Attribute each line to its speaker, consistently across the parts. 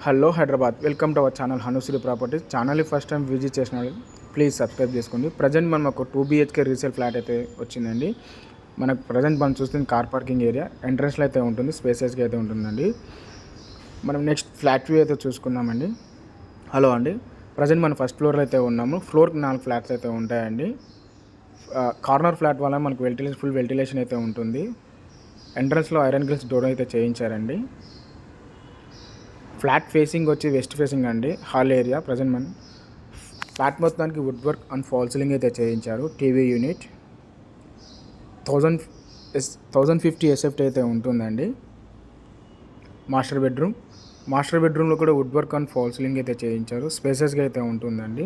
Speaker 1: Hello Hyderabad, welcome to our channel Hanushri properties. ఛానల్ని first time visit చేసిన వాళ్ళు ప్లీజ్ సబ్స్క్రైబ్ చేసుకోండి. ప్రజెంట్ మనం ఒక 2 BHK రీసేల్ ఫ్లాట్ అయితే వచ్చిందండి. మనకు ప్రజెంట్ మనం చూస్తుంది కార్ పార్కింగ్ ఏరియా, ఎంట్రన్స్లో అయితే ఉంటుంది, స్పేసెస్గా అయితే ఉంటుందండి. మనం నెక్స్ట్ ఫ్లాట్ వ్యూ అయితే చూసుకుందామండి. హలో అండి, ప్రజెంట్ మనం ఫస్ట్ ఫ్లోర్లో అయితే ఉన్నాము. ఫ్లోర్కి 4 ఫ్లాట్స్ అయితే ఉంటాయండి. కార్నర్ ఫ్లాట్ వల్ల మనకు ఫుల్ వెంటిలేషన్ అయితే ఉంటుంది. ఎంట్రన్స్లో ఐరన్ గ్రిల్స్ డోర్ అయితే చేయించారండి. ఫ్లాట్ ఫేసింగ్ వచ్చి వెస్ట్ ఫేసింగ్ అండి. హాల్ ఏరియా ప్రజెంట్ మనం ఫ్లాట్ మొత్తానికి wood work and fall ceiling అయితే చేయించారు. టీవీ యూనిట్ 1050 SFT అయితే ఉంటుందండి. మాస్టర్ బెడ్రూమ్లో కూడా wood work and fall ceiling అయితే చేయించారు. స్పేసెస్గా అయితే ఉంటుందండి.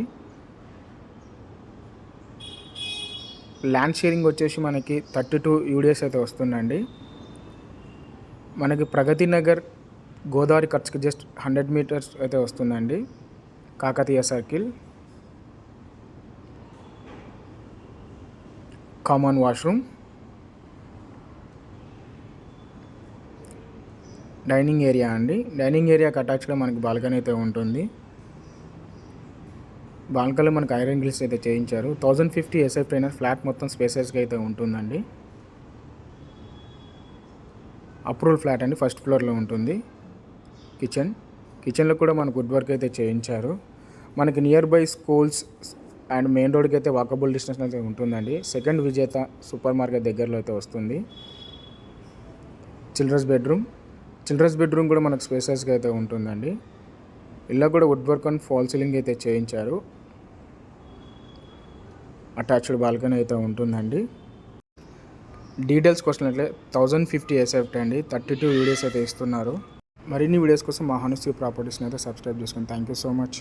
Speaker 1: ల్యాండ్ షేరింగ్ వచ్చేసి మనకి 32 UDS అయితే వస్తుందండి. మనకి ప్రగతి నగర్ గోదావరి ఖర్చుకి జస్ట్ 100 మీటర్స్ అయితే వస్తుందండి. Kakatiya circle, common washroom, dining area అండి. డైనింగ్ ఏరియాకి అటాచ్గా మనకి బాల్కనీ అయితే ఉంటుంది. బాల్కనీలో మనకి ఐరన్ గ్రిల్స్ అయితే చేయించారు. 1050 SFT అయిన ఫ్లాట్ మొత్తం స్పేసెస్గా అయితే ఉంటుందండి. అప్రూవల్ ఫ్లాట్ అండి, ఫస్ట్ ఫ్లోర్లో ఉంటుంది. కిచెన్లో కూడా మనకు వుడ్ వర్క్ అయితే చేయించారు. మనకి near by schools and main రోడ్కి అయితే వాకబుల్ డిస్టెన్స్ అయితే ఉంటుందండి. సెకండ్ విజేత సూపర్ మార్కెట్ దగ్గరలో అయితే వస్తుంది. చిల్డ్రన్స్ బెడ్రూమ్ కూడా మనకు స్పేసెస్గా అయితే ఉంటుందండి. ఇలా కూడా wood work and fall ceiling అయితే చేయించారు. అటాచ్డ్ బాల్కనీ అయితే ఉంటుందండి. డీటెయిల్స్ కోసం అయితే 1050 SFT అండి. 32 UDS అయితే ఇస్తున్నారు. మరిన్ని వీడియోస్ కోసం మా హనుశ్రీ ప్రాపర్టీస్ని అయితే సబ్స్క్రైబ్ చేసుకోండి. Thank you so much.